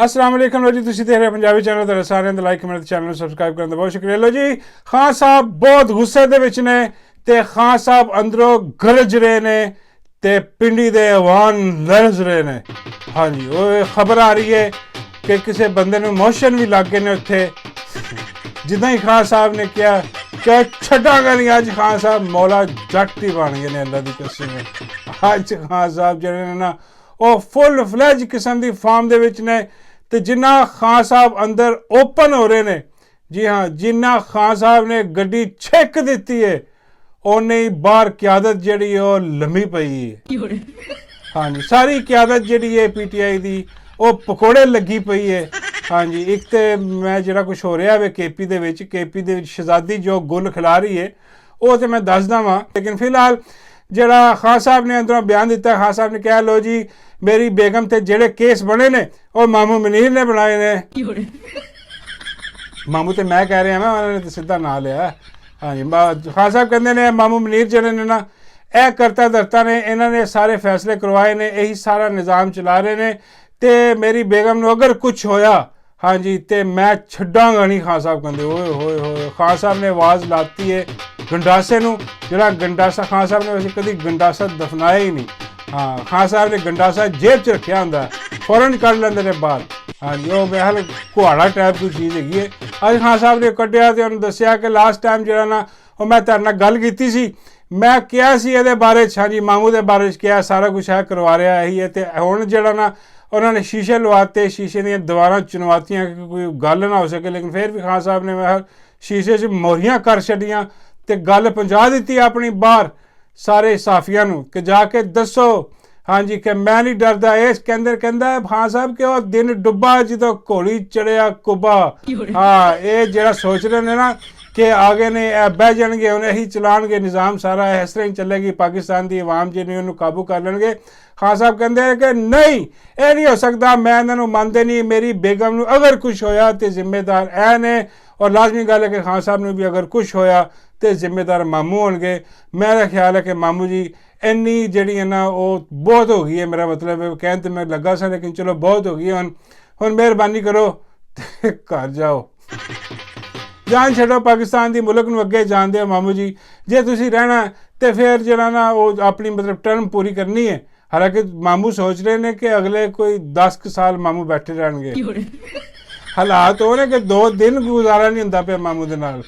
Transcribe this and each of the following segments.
अस्सलाम वालेकुम लो जी, तुसीं देख रहे पंजाबी चैनल ते सारिਆਂ ਦਾ ਲਾਈਕ ਕਮੈਂਟ ਚੈਨਲ ਨੂੰ ਸਬਸਕ੍ਰਾਈਬ ਕਰਨ ਦਾ ਬਹੁਤ ਸ਼ੁਕਰੀਆ। ਲੋ ਜੀ, ਖਾਨ ਸਾਹਿਬ ਬਹੁਤ ਗੁੱਸੇ ਦੇ ਵਿੱਚ ਨੇ ਤੇ ਖਾਨ ਸਾਹਿਬ ਅੰਦਰੋਂ ਗਰਜ ਰਹੇ ਨੇ ਤੇ ਪਿੰਡੀ ਦੇ ਆਵਾਨ ਲਰਜ਼ ਰਹੇ ਨੇ। ਹਾਂਜੀ, ਉਹ ਖਬਰ ਆ ਰਹੀ ਹੈ ਕਿ ਕਿਸੇ ਬੰਦੇ ਨੂੰ ਮੋਸ਼ਨ ਵੀ ਲੱਗ ਗਏ ਨੇ ਉੱਥੇ। ਜਿੱਦਾਂ ਹੀ ਖਾਨ ਸਾਹਿਬ ਨੇ ਕਿਹਾ ਕਿ ਛੱਡਾਂਗਾ ਨਹੀਂ ਅੱਜ, ਖਾਨ ਸਾਹਿਬ ਮੌਲਾ ਜੱਟ ਹੀ ਬਣ ਗਏ ਨੇ। ਅੱਲਾ ਦੀ ਕਸਮ, ਅੱਜ ਖਾਨ ਸਾਹਿਬ ਜਿਹੜੇ ਨੇ ਨਾ ਉਹ ਫੁੱਲ ਫਲੈਜ ਕਿਸਮ ਦੀ ਫਾਰਮ ਦੇ ਵਿੱਚ ਨੇ। ਤੇ ਜਿੰਨਾ ਖਾਨ ਸਾਹਿਬ ਅੰਦਰ ਓਪਨ ਹੋ ਰਹੇ ਨੇ, ਜੀ ਹਾਂ, ਜਿੰਨਾ ਖਾਨ ਸਾਹਿਬ ਨੇ ਗੱਡੀ ਛਿੱਕ ਦਿੱਤੀ ਹੈ ਉਹਨੇ ਬਾਹਰ ਕਿਆਦਤ ਜਿਹੜੀ ਉਹ ਲੰਮੀ ਪਈ ਹੈ। ਹਾਂਜੀ, ਸਾਰੀ ਕਿਆਦਤ ਜਿਹੜੀ ਹੈ PTI ਦੀ ਉਹ ਪਕੌੜੇ ਲੱਗੀ ਪਈ ਹੈ। ਹਾਂਜੀ, ਇੱਕ ਤੇ ਮੈਂ ਜਿਹੜਾ ਕੁਛ ਹੋ ਰਿਹਾ ਵੇ KP ਦੇ ਵਿੱਚ ਸ਼ਹਿਜ਼ਾਦੀ ਜੋ ਗੁੱਲ ਖਿਲਾ ਰਹੀ ਹੈ ਉਹ ਤੇ ਮੈਂ ਦੱਸਦਾ ਵਾਂ। ਲੇਕਿਨ ਫਿਲਹਾਲ ਜਿਹੜਾ ਖਾਨ ਸਾਹਿਬ ਨੇ ਅੰਦਰੋਂ ਬਿਆਨ ਦਿੱਤਾ, ਖਾਨ ਸਾਹਿਬ ਨੇ ਕਿਹਾ ਲੋ ਜੀ ਮੇਰੀ ਬੇਗਮ ਤੇ ਜਿਹੜੇ ਕੇਸ ਬਣੇ ਨੇ ਉਹ ਮਾਮੂ ਮਨੀਰ ਨੇ ਬਣਾਏ ਨੇ। ਮਾਮੂ ਤੇ ਮੈਂ ਕਹਿ ਰਿਹਾ ਮੈਂ, ਉਹਨਾਂ ਨੇ ਤਾਂ ਸਿੱਧਾ ਨਾਂ ਲਿਆ। ਹਾਂਜੀ, ਖਾਨ ਸਾਹਿਬ ਕਹਿੰਦੇ ਨੇ ਮਾਮੂ ਮਨੀਰ ਜਿਹੜੇ ਨੇ ਨਾ ਇਹ ਕਰਤਾ ਧਰਤਾ ਨੇ, ਇਹਨਾਂ ਨੇ ਸਾਰੇ ਫੈਸਲੇ ਕਰਵਾਏ ਨੇ, ਇਹੀ ਸਾਰਾ ਨਿਜ਼ਾਮ ਚਲਾ ਰਹੇ ਨੇ ਤੇ ਮੇਰੀ ਬੇਗਮ ਨੂੰ ਅਗਰ ਕੁਛ ਹੋਇਆ ਹਾਂਜੀ ਤੇ ਮੈਂ ਛੱਡਾਂਗਾ ਨਹੀਂ। ਖਾਨ ਸਾਹਿਬ ਕਹਿੰਦੇ ਓਏ ਹੋਏ ਹੋਏ। ਖਾਨ ਸਾਹਿਬ ਨੇ ਆਵਾਜ਼ ਲਾਤੀ ਹੈ ਗੰਡਾਸੇ ਨੂੰ, ਜਿਹੜਾ ਗੰਡਾਸਾ ਖਾਨ ਸਾਹਿਬ ਨੇ ਵੈਸੇ ਕਦੀ ਗੰਡਾਸਾ ਦਫਨਾਇਆ ਹੀ ਨਹੀਂ। ਹਾਂ, ਖਾਨ ਸਾਹਿਬ ਨੇ ਗੰਡਾਸਾ ਜੇਬ 'ਚ ਰੱਖਿਆ ਹੁੰਦਾ, ਫੌਰਨ ਕੱਢ ਲੈਂਦੇ ਨੇ ਬਾਹਰ। ਹਾਂਜੀ, ਉਹ ਬਹਿਲ ਕੁਹਾੜਾ ਟਾਈਪ ਦੀ ਚੀਜ਼ ਹੈਗੀ ਹੈ। ਅੱਜ ਖਾਨ ਸਾਹਿਬ ਨੇ ਕੱਢਿਆ ਤੇ ਉਹਨੂੰ ਦੱਸਿਆ ਕਿ ਲਾਸਟ ਟਾਈਮ ਜਿਹੜਾ ਨਾ ਉਹ ਮੈਂ ਤੁਹਾਡੇ ਨਾਲ ਗੱਲ ਕੀਤੀ ਸੀ, ਮੈਂ ਕਿਹਾ ਸੀ ਇਹਦੇ ਬਾਰੇ 'ਚ, ਹਾਂਜੀ ਮਾਮੂ ਦੇ ਬਾਰੇ 'ਚ ਕਿਹਾ, ਸਾਰਾ ਕੁਛ ਹੈ ਕਰਵਾ ਰਿਹਾ ਇਹੀ ਹੈ। ਤੇ ਹੁਣ ਜਿਹੜਾ ਨਾ ਉਹਨਾਂ ਨੇ ਸ਼ੀਸ਼ੇ ਲਵਾਤੇ, ਸ਼ੀਸ਼ੇ ਦੀਆਂ ਦੀਵਾਰਾਂ ਚੁਣਵਾਤੀਆਂ ਕਿ ਕੋਈ ਗੱਲ ਨਾ ਹੋ ਸਕੇ। ਲੇਕਿਨ ਫਿਰ ਵੀ ਖਾਨ ਸਾਹਿਬ ਨੇ ਸ਼ੀਸ਼ੇ 'ਚ ਮੋਹਰੀਆਂ ਕਰ ਛੱਡੀਆਂ ਤੇ ਗੱਲ ਪਹੁੰਚਾ ਦਿੱਤੀ ਆਪਣੀ ਬਾਹਰ ਸਾਰੇ ਸਾਫੀਆਂ ਨੂੰ ਕਿ ਜਾ ਕੇ ਦੱਸੋ ਹਾਂਜੀ ਕਿ ਮੈਂ ਨਹੀਂ ਡਰਦਾ। ਇਸ ਕਹਿੰਦਾ ਖਾਨ ਸਾਹਿਬ ਕਿ ਉਹ ਦਿਨ ਡੁੱਬਾ ਜਦੋਂ ਘੋੜੀ ਚੜਿਆ ਕੁੱਬਾ। ਹਾਂ, ਇਹ ਜਿਹੜਾ ਸੋਚ ਰਹੇ ਨੇ ਨਾ ਕਿ ਆਗੇ ਨੇ ਇਹ ਬਹਿ ਜਾਣਗੇ, ਹੁਣ ਇਹੀ ਚਲਾਉਣਗੇ ਨਿਜ਼ਾਮ, ਸਾਰਾ ਇਸ ਤਰ੍ਹਾਂ ਹੀ ਚੱਲੇਗੀ, ਪਾਕਿਸਤਾਨ ਦੀ ਆਵਾਮ ਜਿਹੜੀ ਉਹਨੂੰ ਕਾਬੂ ਕਰ ਲੈਣਗੇ। ਖਾਨ ਸਾਹਿਬ ਕਹਿੰਦੇ ਕਿ ਨਹੀਂ, ਇਹ ਨਹੀਂ ਹੋ ਸਕਦਾ, ਮੈਂ ਇਹਨਾਂ ਨੂੰ ਮੰਨਦੇ ਨਹੀਂ। ਮੇਰੀ ਬੇਗਮ ਨੂੰ ਅਗਰ ਕੁਛ ਹੋਇਆ ਤੇ ਜ਼ਿੰਮੇਦਾਰ ਇਹ ਨੇ, ਔਰ ਲਾਜ਼ਮੀ ਗੱਲ ਹੈ ਕਿ ਖਾਨ ਸਾਹਿਬ ਨੂੰ ਵੀ ਅਗਰ ਕੁਛ ਹੋਇਆ ਤੇ ਜ਼ਿੰਮੇਦਾਰ ਮਾਮੂ ਹੋਣਗੇ। ਮੇਰਾ ਖਿਆਲ ਹੈ ਕਿ ਮਾਮੂ ਜੀ ਇੰਨੀ ਜਿਹੜੀ ਹੈ ਨਾ ਉਹ ਬਹੁਤ ਹੋ ਗਈ ਹੈ, ਮੇਰਾ ਮਤਲਬ ਹੈ ਕਹਿਣ ਤੇ ਮੈਂ ਲੱਗਾ ਸਾਂ, ਲੇਕਿਨ ਚਲੋ ਬਹੁਤ ਹੋ ਗਈ। ਹੁਣ ਮਿਹਰਬਾਨੀ ਕਰੋ ਤੇ ਘਰ ਜਾਓ, ਜਾਨ ਛੱਡੋ, ਪਾਕਿਸਤਾਨ ਦੀ ਮੁਲਕ ਨੂੰ ਅੱਗੇ ਜਾਣ ਦਿਓ ਮਾਮੂ ਜੀ। ਜੇ ਤੁਸੀਂ ਰਹਿਣਾ ਤੇ ਫਿਰ ਜਿਹੜਾ ਨਾ ਉਹ ਆਪਣੀ ਮਤਲਬ ਟਰਮ ਪੂਰੀ ਕਰਨੀ ਹੈ। ਹਾਲਾਂਕਿ ਮਾਮੂ ਸੋਚ ਰਹੇ ਨੇ ਕਿ ਅਗਲੇ ਕੋਈ 10 ਸਾਲ ਮਾਮੂ ਬੈਠੇ ਰਹਿਣਗੇ। ਹਾਲਾਤ ਉਹ ਨੇ ਕਿ 2 ਦਿਨ ਗੁਜ਼ਾਰਾ ਨਹੀਂ ਹੁੰਦਾ ਪਿਆ ਮਾਮੂ ਦੇ ਨਾਲ।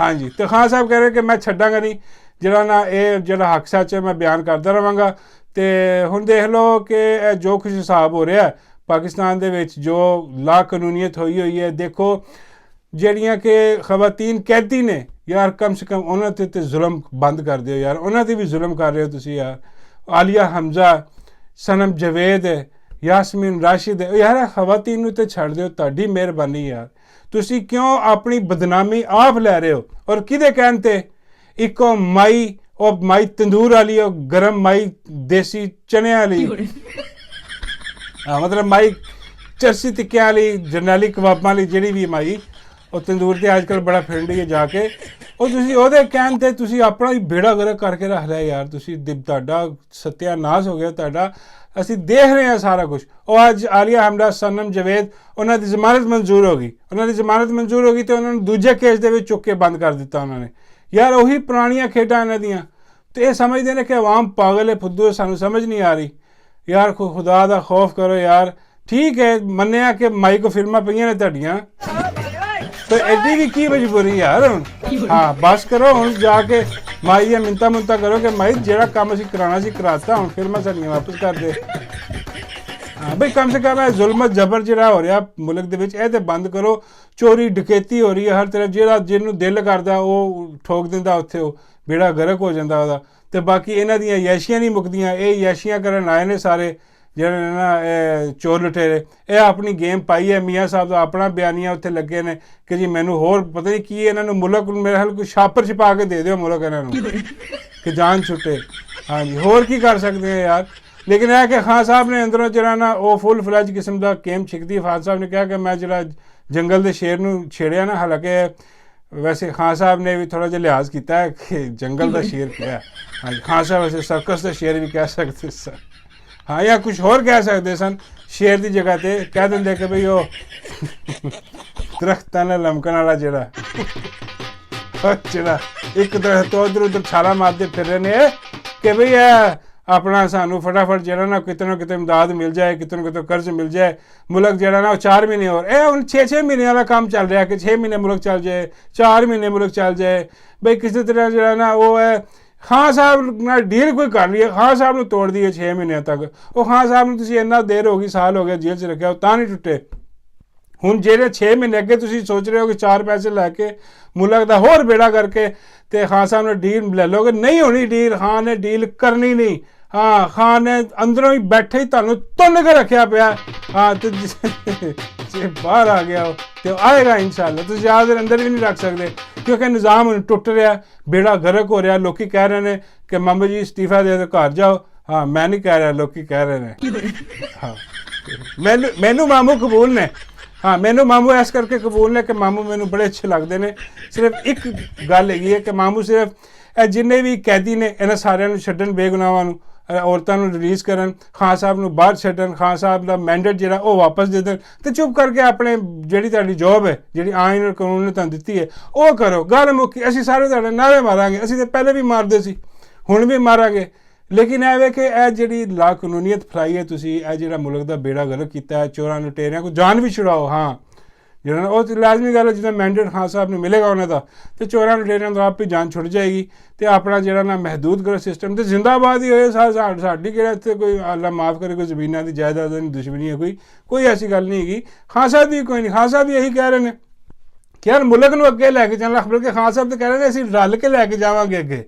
ਹਾਂਜੀ, ਤੇ ਖਾਨ ਸਾਹਿਬ ਕਹਿ ਰਹੇ ਕਿ ਮੈਂ ਛੱਡਾਂਗਾ ਨਹੀਂ, ਜਿਹੜਾ ਨਾ ਇਹ ਜਿਹੜਾ ਹੱਕ ਸੱਚ ਹੈ ਮੈਂ ਬਿਆਨ ਕਰਦਾ ਰਹਾਂਗਾ। ਤੇ ਹੁਣ ਦੇਖ ਲਓ ਕਿ ਇਹ ਜੋ ਕੁਛ ਹਿਸਾਬ ਹੋ ਰਿਹਾ ਪਾਕਿਸਤਾਨ ਦੇ ਵਿੱਚ, ਜੋ ਲਾ ਕਾਨੂੰਨੀਅਤ ਹੋਈ ਹੈ। ਦੇਖੋ ਜਿਹੜੀਆਂ ਕਿ ਖਵਾਤੀਨ ਕੈਦੀ ਨੇ ਯਾਰ, ਕਮ ਸੇ ਕਮ ਉਹਨਾਂ ਤੇ ਜ਼ੁਲਮ ਬੰਦ ਕਰ ਦਿਓ ਯਾਰ, ਉਹਨਾਂ ਤੇ ਵੀ ਜ਼ੁਲਮ ਕਰ ਰਹੇ ਹੋ ਤੁਸੀਂ ਯਾਰ। ਆਲੀਆ ਹਮਜ਼ਾ, ਸਨਮ ਜਵੇਦ, ਯਾਸਮੀਨ ਰਾਸ਼ਿਦ, ਯਾਰ ਖਵਾਤੀਨ ਨੂੰ ਤੇ ਛੱਡ ਦਿਓ, ਤੁਹਾਡੀ ਮਿਹਰਬਾਨੀ ਯਾਰ। ਤੁਸੀਂ ਕਿਉਂ ਆਪਣੀ ਬਦਨਾਮੀ ਆਪ ਲੈ ਰਹੇ ਹੋ? ਔਰ ਕਿਹਦੇ ਕਹਿਣ ਤੇ? ਇੱਕੋ ਮਾਈ, ਉਹ ਮਾਈ ਤੰਦੂਰ ਵਾਲੀ, ਉਹ ਗਰਮ ਮਾਈ ਦੇਸੀ ਚਨਿਆਂ ਵਾਲੀ, ਮਤਲਬ ਮਾਈ ਚਰਸੀ ਟਿੱਕਿਆਂ ਵਾਲੀ, ਜਰਨੈਲੀ ਕਬਾਬਾਂ ਵਾਲੀ ਜਿਹੜੀ ਵੀ ਮਾਈ, ਉਹ ਤੰਦੂਰ ਤੇ ਅੱਜ ਕੱਲ੍ਹ ਬੜਾ ਫਿਰਦੀ ਹੈ ਜਾ ਕੇ। ਉਹ ਤੁਸੀਂ ਉਹਦੇ ਕਹਿਣ ਤੇ ਤੁਸੀਂ ਆਪਣਾ ਹੀ ਬੇੜਾ ਗਰਕ ਕਰਕੇ ਰੱਖ ਲਿਆ ਯਾਰ। ਤੁਸੀਂ ਤੁਹਾਡਾ ਸਤਿਆਨਾਸ਼ ਹੋ ਗਿਆ ਤੁਹਾਡਾ। ਅਸੀਂ ਦੇਖ ਰਹੇ ਹਾਂ ਸਾਰਾ ਕੁਛ। ਉਹ ਅੱਜ ਆਲੀਆ ਹਮਜ਼ਾ, ਸਨਮ ਜਵੇਦ, ਉਹਨਾਂ ਦੀ ਜ਼ਮਾਨਤ ਮਨਜ਼ੂਰ ਹੋ ਗਈ। ਤੇ ਉਹਨਾਂ ਨੂੰ ਦੂਜੇ ਕੇਸ ਦੇ ਵਿੱਚ ਚੁੱਕ ਕੇ ਬੰਦ ਕਰ ਦਿੱਤਾ ਉਹਨਾਂ ਨੇ। ਯਾਰ ਉਹੀ ਪੁਰਾਣੀਆਂ ਖੇਡਾਂ ਇਹਨਾਂ ਦੀਆਂ। ਤੇ ਇਹ ਸਮਝਦੇ ਨੇ ਕਿ ਆਵਾਮ ਪਾਗਲ ਹੈ, ਫੁੱਦੂ ਹੈ, ਸਾਨੂੰ ਸਮਝ ਨਹੀਂ ਆ ਰਹੀ ਯਾਰ। ਖੁਦਾ ਦਾ ਖੌਫ ਕਰੋ ਯਾਰ। ਠੀਕ ਹੈ, ਮੰਨਿਆ ਕਿ ਮਾਈ ਕੋ ਫਿਲਮਾਂ ਪਈਆਂ ਨੇ ਤੁਹਾਡੀਆਂ, ਤੇ ਐਡੀ ਵੀ ਕੀ ਮਜਬੂਰੀ ਯਾਰ। ਹੁਣ ਹਾਂ ਬਸ ਕਰੋ, ਹੁਣ ਜਾ ਕੇ ਮਾਈ ਦੀਆਂ ਮਿੰਨਤਾਂ ਕਰੋ ਕਿ ਮਾਈ ਜਿਹੜਾ ਕੰਮ ਅਸੀਂ ਕਰਾਉਣਾ ਸੀ ਕਰਾਤਾ, ਹੁਣ ਫਿਲਮਾਂ ਸਾਡੀਆਂ ਵਾਪਸ ਕਰ ਦੇ। ਹਾਂ ਬਈ, ਕਮ ਸੇ ਕਮ ਇਹ ਜ਼ੁਲਮਤ ਜਬਰ ਜਿਹੜਾ ਹੋ ਰਿਹਾ ਮੁਲਕ ਦੇ ਵਿੱਚ ਇਹ ਤੇ ਬੰਦ ਕਰੋ। ਚੋਰੀ ਡਕੈਤੀ ਹੋ ਰਹੀ ਹੈ ਹਰ ਤਰ੍ਹਾਂ, ਜਿਹੜਾ ਜਿਹਨੂੰ ਦਿਲ ਕਰਦਾ ਉਹ ਠੋਕ ਦਿੰਦਾ, ਉੱਥੇ ਉਹ ਬੇੜਾ ਗਰਕ ਹੋ ਜਾਂਦਾ ਉਹਦਾ। ਤੇ ਬਾਕੀ ਇਹਨਾਂ ਦੀਆਂ ਯੈਸ਼ੀਆਂ ਨਹੀਂ ਮੁੱਕਦੀਆਂ। ਇਹ ਯੈਸ਼ੀਆਂ ਕਰਨ ਆਏ ਨੇ ਸਾਰੇ ਜਿਹੜੇ ਨੇ ਨਾ ਇਹ ਚੋਰ ਲੁਟੇਰੇ। ਇਹ ਆਪਣੀ ਗੇਮ ਪਾਈ ਹੈ। ਮੀਆਂ ਸਾਹਿਬ ਦਾ ਆਪਣਾ ਬਿਆਨੀਆਂ ਉੱਥੇ ਲੱਗੇ ਨੇ ਕਿ ਜੀ ਮੈਨੂੰ ਹੋਰ ਪਤਾ ਨਹੀਂ ਕੀ ਇਹਨਾਂ ਨੂੰ ਮੁਲਕ, ਮੇਰੇ ਹਾਲ ਕੋਈ ਛਾਪਰ ਛਪਾ ਕੇ ਦੇ ਦਿਓ ਮੁਲਕ ਇਹਨਾਂ ਨੂੰ ਕਿ ਜਾਨ ਛੁੱਟੇ। ਹਾਂਜੀ, ਹੋਰ ਕੀ ਕਰ ਸਕਦੇ ਆ ਯਾਰ। ਲੇਕਿਨ ਇਹ ਕਿ ਖਾਨ ਸਾਹਿਬ ਨੇ ਅੰਦਰੋਂ ਜਿਹੜਾ ਨਾ ਉਹ ਫੁੱਲ ਫਲੈਜ ਕਿਸਮ ਦਾ ਗੇਮ ਛਿਕਦੀ। ਖਾਨ ਸਾਹਿਬ ਨੇ ਕਿਹਾ ਕਿ ਮੈਂ ਜਿਹੜਾ ਜੰਗਲ ਦੇ ਸ਼ੇਰ ਨੂੰ ਛੇੜਿਆ ਨਾ, ਹਾਲਾਂਕਿ ਵੈਸੇ ਖਾਨ ਸਾਹਿਬ ਨੇ ਵੀ ਥੋੜ੍ਹਾ ਜਿਹਾ ਲਿਹਾਜ਼ ਕੀਤਾ ਹੈ ਕਿ ਜੰਗਲ ਦਾ ਸ਼ੇਰ ਕਿਹਾ। ਹਾਂਜੀ, ਖਾਨ ਸਾਹਿਬ ਵੈਸੇ ਸਰਕਸ ਦਾ ਸ਼ੇਰ ਵੀ ਕਹਿ ਸਕਦੇ ਸਨ। ਹਾਂ, ਜਾਂ ਕੁਛ ਹੋਰ ਕਹਿ ਸਕਦੇ ਸਨ। शेर की जगह ते कह देंगे कि भाई वो दरख्तां नाल लमकण वाला जेड़ा एक दरख्त तो उधर उधर छाला मारते फिर रहे ने कि भाई अपना सानू फटाफट जो ना कितने इमदाद मिल जाए, कितने कर्ज मिल जाए। मुल्क जो ना 4 महीने और हम 6 महीने वाला काम चल रहा है कि 6 महीने मुल्क चल जाए, 4 महीने मुल्क चल जाए। भाई किसी तरह जो ना वो है खान साहब ना डील कोई कर ली है, खान साहब ने तोड़ दी है 6 महीने तक। वो खान साहब ने तुम इन्ना देर हो गई, साल हो गया जेल च रखा, तां नहीं टुटे। हुण जेह्ड़े 6 महीने अगे तुसीं सोच रहे हो कि 4 पैसे लैके मुल्क दा होर बेड़ा करके ते खान साहब ने डील ले लोगे, नहीं होनी डील। खान ने डील करनी नहीं। हाँ, खान ने अंदरों ही बैठे ही तुहानूं तुन्न के रखिया पिया। हाँ, तो जे बाहर आ गया हो तो आएगा इंशाअल्लाह। तुसीं ज़्यादा देर अंदर भी नहीं रख सकते क्योंकि निज़ाम हुण टुट रहा, बेड़ा गर्क हो रहा। लोग कह रहे हैं कि मामू जी इस्तीफा दे दो, घर जाओ। हाँ, मैं नहीं कह रहा, लोग कह रहे हैं। हाँ, मैनू मामू कबूल ने। हाँ, मैनू मामू इस करके कबूल ने कि मामू मैनू बड़े अच्छे लगते हैं। सिर्फ एक गल हैगी है कि मामू सिर्फ जिन्ने भी कैदी ने इन्हां सारिਆਂ ਨੂੰ ਛੱਡਣ, ਬੇਗੁਨਾਹਾਂ ਨੂੰ, औरतों ਨੂੰ रिलीज़ करन, खान साहब ਨੂੰ ਬਾਹਰ ਛੱਡਣ, खान साहब ਦਾ मैंडेट ਜਿਹੜਾ ਉਹ वापस दे देन ਤੇ चुप करके ਆਪਣੇ ਜਿਹੜੀ ਤੁਹਾਡੀ ਜੌਬ ਹੈ, ਜਿਹੜੀ ਆਇਨ और ਕਾਨੂੰਨ ਨੇ ਤੁਹਾਨੂੰ ਦਿੱਤੀ ਹੈ, ਉਹ ਕਰੋ। ਗੱਲ ਮੁੱਕੀ। ਅਸੀਂ ਸਾਰੇ ਤੁਹਾਡੇ ਨਾਰੇ ਮਾਰਾਂਗੇ। ਅਸੀਂ ਤਾਂ ਪਹਿਲੇ ਵੀ ਮਾਰਦੇ ਸੀ, ਹੁਣ ਵੀ ਮਾਰਾਂਗੇ। लेकिन ਇਹ ਵੇ कि ਇਹ ਜਿਹੜੀ ਲਾ ਕਾਨੂੰਨੀਅਤ ਫੈਲਾਈ ਹੈ ਤੁਸੀਂ, ਇਹ ਜਿਹੜਾ ਮੁਲਕ ਦਾ ਬੇੜਾ ਗਰਕ ਕੀਤਾ ਹੈ, ਚੋਰਾਂ ਲੁਟੇਰਿਆਂ को ਜਾਨ ਵੀ ਛੁਡਾਓ। ਹਾਂ, ਜਿਹੜਾ ਉਹ ਤਾਂ ਲਾਜ਼ਮੀ ਗੱਲ ਹੈ, ਜਿੱਦਾਂ ਮੈਂਡੇਟ ਖਾਨ ਸਾਹਿਬ ਨੂੰ ਮਿਲੇਗਾ ਉਹਨਾਂ ਦਾ, ਤੇ ਚੋਰਾਂ ਲੁਟੇਰਿਆਂ ਤੋਂ ਆਪ ਹੀ ਜਾਨ ਛੁੱਟ ਜਾਏਗੀ ਤੇ ਆਪਣਾ ਜਿਹੜਾ ਨਾ ਮਹਿਦੂਦ ਕਰੋ ਸਿਸਟਮ ਤੇ ਜ਼ਿੰਦਾਬਾਦ ਹੀ ਹੋਏ। ਸਾਡੀ ਕਿਹੜਾ ਇੱਥੇ ਕੋਈ ਅੱਲਾ ਮਾਫ ਕਰੇ ਕੋਈ ਜ਼ਮੀਨਾਂ ਦੀ ਜਾਇਦਾਦਾਂ ਦੀ ਦੁਸ਼ਮਣੀ ਹੈ, ਕੋਈ ਐਸੀ ਗੱਲ ਨਹੀਂ ਹੈਗੀ। ਖਾਨ ਸਾਹਿਬ ਵੀ ਕੋਈ ਨਹੀਂ, ਖਾਨ ਸਾਹਿਬ ਵੀ ਇਹੀ ਕਹਿ ਰਹੇ ਨੇ ਕਿ ਯਾਰ ਮੁਲਕ ਨੂੰ ਅੱਗੇ ਲੈ ਕੇ ਚੱਲਣਾ। ਬਲਕਿ ਖਾਨ ਸਾਹਿਬ ਤਾਂ ਕਹਿ ਰਹੇ ਨੇ ਅਸੀਂ ਰਲ ਕੇ ਲੈ ਕੇ ਜਾਵਾਂਗੇ ਅੱਗੇ।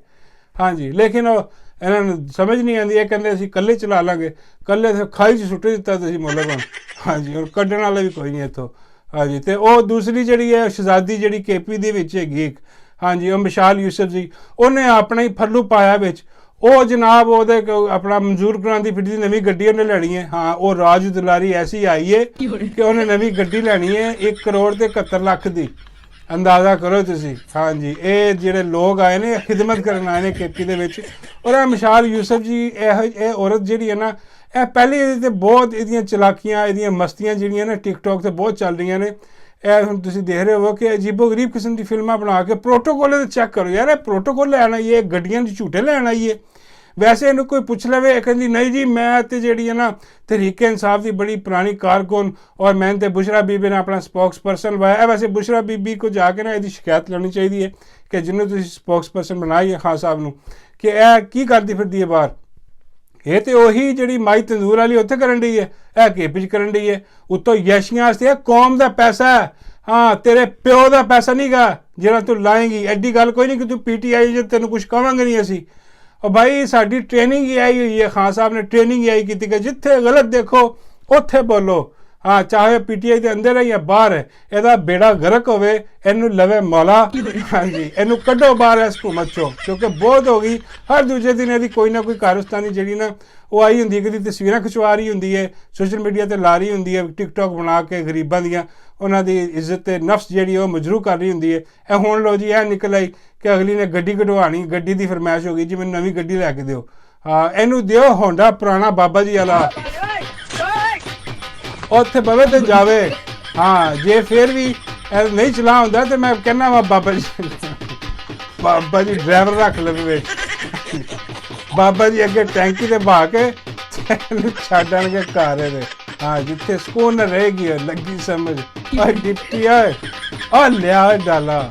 ਹਾਂਜੀ, ਲੇਕਿਨ ਉਹ ਇਹਨਾਂ ਨੂੰ ਸਮਝ ਨਹੀਂ ਆਉਂਦੀ। ਇਹ ਕਹਿੰਦੇ ਅਸੀਂ ਇਕੱਲੇ ਚਲਾ ਲਾਂਗੇ, ਇਕੱਲੇ ਖਾਈ 'ਚ ਸੁੱਟ ਦਿੱਤਾ ਤੁਸੀਂ ਮੁਲਕ ਨੂੰ। ਹਾਂਜੀ, ਔਰ ਕੱਢਣ ਵਾਲਾ ਵੀ ਕੋਈ ਨਹੀਂ ਇੱਥੋਂ। ਹਾਂਜੀ, ਤੇ ਉਹ ਦੂਸਰੀ ਜਿਹੜੀ ਹੈ ਸ਼ਹਿਜ਼ਾਦੀ ਜਿਹੜੀ KP ਦੇ ਵਿੱਚ ਹੈਗੀ ਇੱਕ, ਹਾਂਜੀ, ਉਹ ਮਿਸਾਲ ਯੂਸਫ ਜੀ, ਉਹਨੇ ਆਪਣਾ ਹੀ ਫੱਲੂ ਪਾਇਆ ਵਿੱਚ। ਉਹ ਜਨਾਬ ਉਹਦੇ ਆਪਣਾ ਮਨਜ਼ੂਰ ਕਰਾਉਂਦੀ ਫਿਰਦੀ ਨਵੀਂ ਗੱਡੀ ਉਹਨੇ ਲੈਣੀ ਹੈ। ਹਾਂ, ਉਹ ਰਾਜ ਦੁਲਾਰੀ ਐਸੀ ਆਈ ਹੈ ਕਿ ਉਹਨੇ ਨਵੀਂ ਗੱਡੀ ਲੈਣੀ ਹੈ 1 ਕਰੋੜ ਤੇ 71 ਲੱਖ ਦੀ। ਅੰਦਾਜ਼ਾ ਕਰੋ ਤੁਸੀਂ। ਹਾਂਜੀ, ਇਹ ਜਿਹੜੇ ਲੋਕ ਆਏ ਨੇ ਖਿਦਮਤ ਕਰਨ ਆਏ ਨੇ KP ਦੇ ਵਿੱਚ। ਔਰ ਇਹ ਮਿਸਾਲ ਯੂਸਫ ਜੀ, ਇਹ ਔਰਤ ਜਿਹੜੀ ਹੈ ਨਾ, ਇਹ ਪਹਿਲੇ ਇਹਦੇ 'ਤੇ ਬਹੁਤ ਇਹਦੀਆਂ ਚਲਾਕੀਆਂ, ਇਹਦੀਆਂ ਮਸਤੀਆਂ ਜਿਹੜੀਆਂ ਨੇ TikTok 'ਤੇ ਬਹੁਤ ਚੱਲ ਰਹੀਆਂ ਨੇ। ਇਹ ਹੁਣ ਤੁਸੀਂ ਦੇਖ ਰਹੇ ਹੋ ਕਿ ਅਜੀਬੋ ਗਰੀਬ ਕਿਸਮ ਦੀ ਫਿਲਮਾਂ ਬਣਾ ਕੇ ਪ੍ਰੋਟੋਕੋਲ ਇਹਦੇ ਚੈੱਕ ਕਰੋ। ਯਾਰ ਇਹ ਪ੍ਰੋਟੋਕੋਲ ਲੈਣ ਆਈਏ, ਗੱਡੀਆਂ ਦੇ ਝੂਟੇ ਲੈਣ ਆਈਏ। ਵੈਸੇ ਇਹਨੂੰ ਕੋਈ ਪੁੱਛ ਲਵੇ, ਕਹਿੰਦੀ ਨਹੀਂ ਜੀ ਮੈਂ ਤੇ ਜਿਹੜੀ ਹੈ ਨਾ ਤਹਿਰੀਕੇ ਇਨਸਾਫ ਦੀ ਬੜੀ ਪੁਰਾਣੀ ਕਾਰਕੁਨ, ਔਰ ਮੈਂ ਤੇ ਬੁਸ਼ਰਾ ਬੀਬੀ ਨੇ ਆਪਣਾ ਸਪੋਕਸ ਪਰਸਨ ਬਣਾਇਆ। ਵੈਸੇ ਬੁਸ਼ਰਾ ਬੀਬੀ को ਜਾ ਕੇ ਨਾ ਇਹਦੀ ਸ਼ਿਕਾਇਤ ਲਾਉਣੀ ਚਾਹੀਦੀ ਹੈ ਕਿ ਜਿਹਨੂੰ ਤੁਸੀਂ ਸਪੋਕਸ ਪਰਸਨ ਬਣਾਈ ਹੈ ਖਾਨ ਸਾਹਿਬ ਨੂੰ, ਕਿ ਇਹ ਕੀ ਕਰਦੀ ਫਿਰਦੀ ਹੈ ਬਾਹਰ। ਇਹ ਤੇ ਉਹੀ ਜਿਹੜੀ ਮਾਈ ਤੰਦੂਰ ਵਾਲੀ ਉੱਥੇ ਕਰਨ ਡਈ ਹੈ, ਇਹ KP 'ਚ ਕਰਨ ਡਈ ਹੈ। ਉੱਤੋਂ ਯਸ਼ੀਆਂ ਵਾਸਤੇ ਇਹ ਕੌਮ ਦਾ ਪੈਸਾ ਹੈ। ਹਾਂ, ਤੇਰੇ ਪਿਓ ਦਾ ਪੈਸਾ ਨਹੀਂ ਗਾ ਜਿਹੜਾ ਤੂੰ ਲਾਏਂਗੀ। ਐਡੀ ਗੱਲ ਕੋਈ ਨਹੀਂ ਕਿ ਤੂੰ PTI ਜੇ ਤੈਨੂੰ ਕੁਛ ਕਹਾਂਗੇ ਨਹੀਂ ਅਸੀਂ। और भाई साड़ी ट्रेनिंग ही आई हुई है, खान साहब ने ट्रेनिंग ही आई की कि जिथे गलत देखो उत्थे बोलो। हाँ, चाहे PTI के अंदर है या बाहर है, ਇਹਦਾ बेड़ा गर्क होवे, ਇਹਨੂੰ लवे मौला। हाँ जी, ਇਹਨੂੰ ਕੱਢੋ बाहर इस हुकूमत चो, क्योंकि बहुत हो गई। हर दूजे दिन ਇਹਦੀ कोई ना कोई कारस्तानी ਜਿਹੜੀ ਨਾ ਉਹ ਆਈ ਹੁੰਦੀ, ਕਦੀ ਤਸਵੀਰਾਂ ਖਿਚਵਾ ਰਹੀ ਹੁੰਦੀ ਹੈ, ਸੋਸ਼ਲ ਮੀਡੀਆ ਤੇ ਲਾ ਰਹੀ ਹੁੰਦੀ ਹੈ, TikTok ਬਣਾ ਕੇ ਗਰੀਬਾਂ ਦੀਆਂ ਉਹਨਾਂ ਦੀ ਇੱਜ਼ਤ ਤੇ ਨਫਸ ਜਿਹੜੀ ਉਹ ਮਜਰੂ ਕਰ ਰਹੀ ਹੁੰਦੀ ਹੈ। ਇਹ ਹੁਣ ਲੋ ਜੀ ਇਹ ਨਿਕਲ ਆਈ ਕਿ ਅਗਲੀ ਨੇ ਗੱਡੀ ਕਢਵਾਉਣੀ, ਗੱਡੀ ਦੀ ਫਰਮਾਇਸ਼ ਹੋ ਗਈ ਜੀ ਮੈਨੂੰ ਨਵੀਂ ਗੱਡੀ ਲੈ ਕੇ ਦਿਓ। ਹਾਂ, ਇਹਨੂੰ ਦਿਓ ਹੋਂਡਾ ਪੁਰਾਣਾ ਬਾਬਾ ਜੀ ਵਾਲਾ, ਉੱਥੇ ਬਵੇ ਤੇ ਜਾਵੇ। ਹਾਂ, ਜੇ ਫਿਰ ਵੀ ਨਹੀਂ ਚਲਾ ਹੁੰਦਾ ਤੇ ਮੈਂ ਕਹਿੰਦਾ ਵਾ ਬਾਬਾ ਜੀ ਡਰਾਈਵਰ ਰੱਖ ਲਵੇ ਵਿੱਚ। ਬਾਬਾ ਜੀ ਅੱਗੇ ਟੈਂਕੀ ਤੇ ਬਹਾ ਕੇ ਛੱਡਣਗੇ ਘਰ ਇਹਦੇ। ਹਾਂ, ਜਿੱਥੇ ਸਕੂਨ ਰਹੇਗੀ ਲੱਗੀ ਸਮਝ। ਆ ਡਿਪਟੀ ਆ ਲਿਆ ਡਾਲਾ।